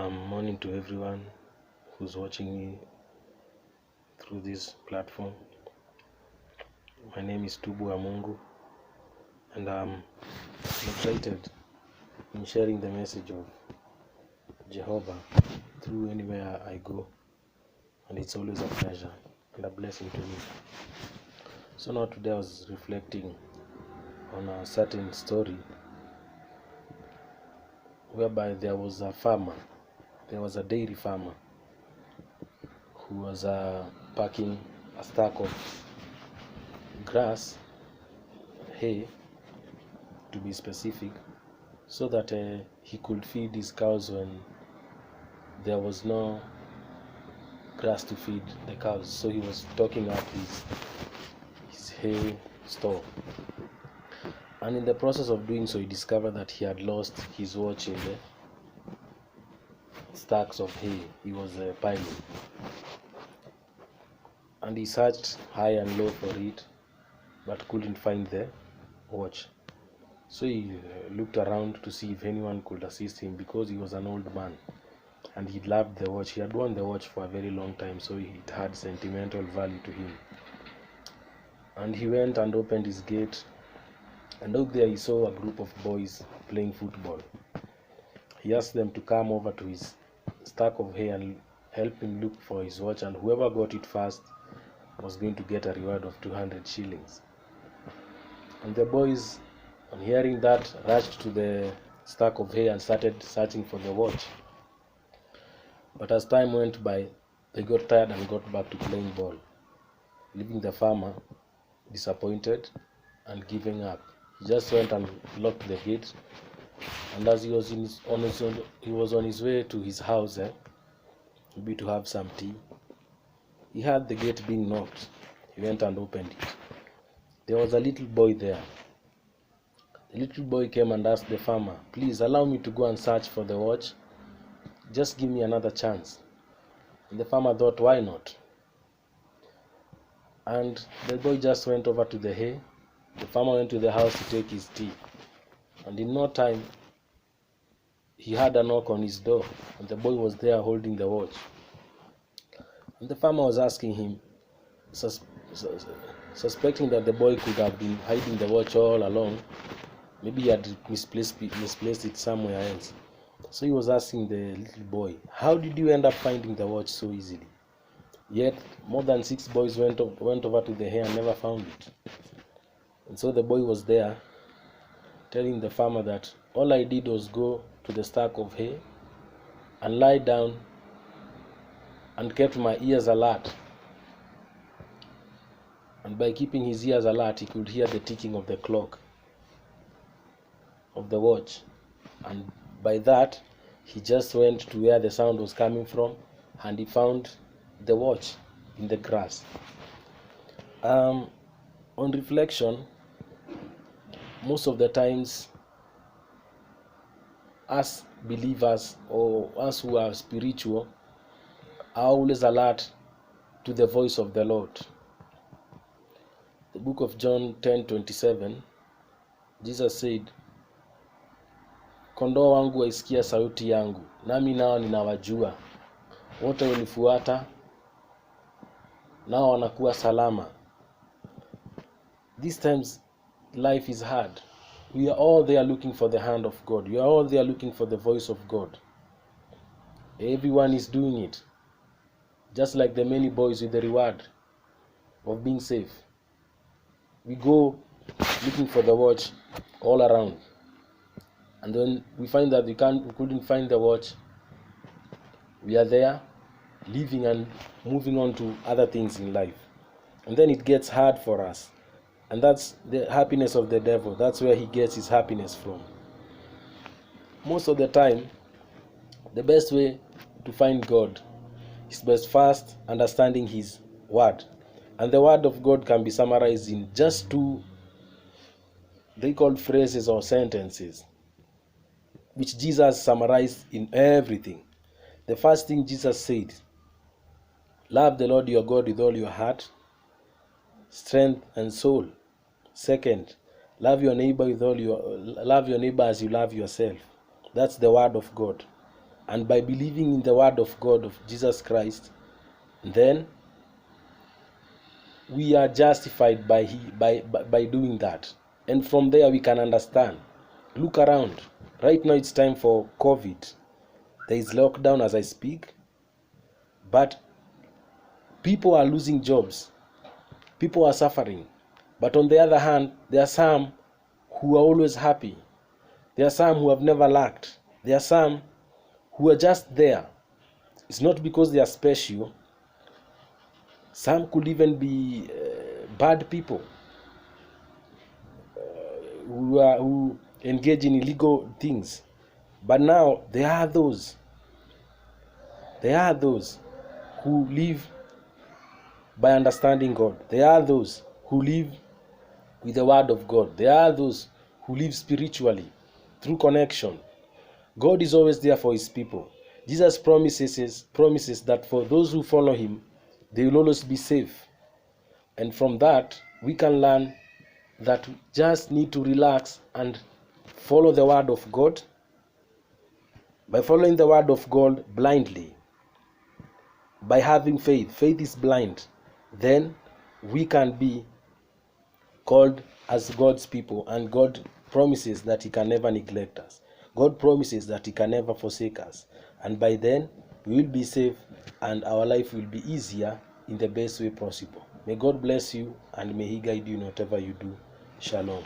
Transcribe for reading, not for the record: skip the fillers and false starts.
Morning to everyone who's watching me through this platform. My name is Tubu Amungu, and I'm excited in sharing the message of Jehovah through anywhere I go, and it's always a pleasure and a blessing to me. So now today I was reflecting on a certain story whereby there was a dairy farmer who was packing a stack of grass, hay to be specific, so that he could feed his cows when there was no grass to feed the cows. So he was stocking up his hay store, and in the process of doing so he discovered that he had lost his watch in the stacks of hay he was piling, and he searched high and low for it but couldn't find the watch. So he looked around to see if anyone could assist him, because he was an old man and he loved the watch. He had worn the watch for a very long time, so it had sentimental value to him. And he went and opened his gate, and out there he saw a group of boys playing football. He asked them to come over to his stack of hay and help him look for his watch, and whoever got it first was going to get a reward of 200 shillings. And the boys, on hearing that, rushed to the stack of hay and started searching for the watch. But as time went by, they got tired and got back to playing ball, leaving the farmer disappointed and giving up. He just went and locked the gate, and as he was on his way to his house, maybe to have some tea, he heard the gate being knocked. He went and opened it. There was a little boy there. The little boy came and asked the farmer, "Please allow me to go and search for the watch. Just give me another chance." And the farmer thought, why not? And the boy just went over to the hay. The farmer went to the house to take his tea, and in no time he had a knock on his door, and the boy was there holding the watch. And the farmer was asking him, suspecting that the boy could have been hiding the watch all along. Maybe he had misplaced it somewhere else. So he was asking the little boy, "How did you end up finding the watch so easily?" Yet more than 6 boys went over to the hay and never found it. And so the boy was there telling the farmer that all I did was go to the stack of hay and lie down and kept my ears alert. And by keeping his ears alert, he could hear the ticking of the clock of the watch. And by that, he just went to where the sound was coming from, and he found the watch in the grass. On reflection, most of the times, us believers or us who are spiritual are always alert to the voice of the Lord. The book of John 10:27, Jesus said, "Kondoo wangu waisikia sauti yangu, nami nao ninawajua. Wote unifuata, nao wanakuwa salama." These times life is hard. We are all there looking for the hand of God. We are all there looking for the voice of God. Everyone is doing it. Just like the many boys with the reward of being safe. We go looking for the watch all around. And when we find that we couldn't find the watch, we are there living and moving on to other things in life. And then it gets hard for us. And that's the happiness of the devil. That's where he gets his happiness from. Most of the time, the best way to find God is by first understanding his word. And the word of God can be summarized in just 2, they call phrases or sentences, which Jesus summarized in everything. The first thing Jesus said, love the Lord your God with all your heart, strength, and soul. Second, love your neighbor as you love yourself. That's the word of God. and by believing in the word of God of Jesus Christ, then we are justified by doing that. And from there we can understand. Look around. Right now it's time for COVID. There is lockdown as I speak, but people are losing jobs. People are suffering. But on the other hand, there are some who are always happy. There are some who have never lacked. There are some who are just there. It's not because they are special. Some could even be bad people who engage in illegal things. But now there are those who live by understanding God. There are those who live with the word of God. There are those who live spiritually through connection. God is always there for his people. Jesus promises that for those who follow him, they will always be safe. And from that, we can learn that we just need to relax and follow the word of God. By following the word of God blindly, by having faith is blind, then we can be called as God's people, and God promises that he can never neglect us. God promises that he can never forsake us, and by then we will be safe and our life will be easier in the best way possible. May God bless you and may he guide you in whatever you do. Shalom.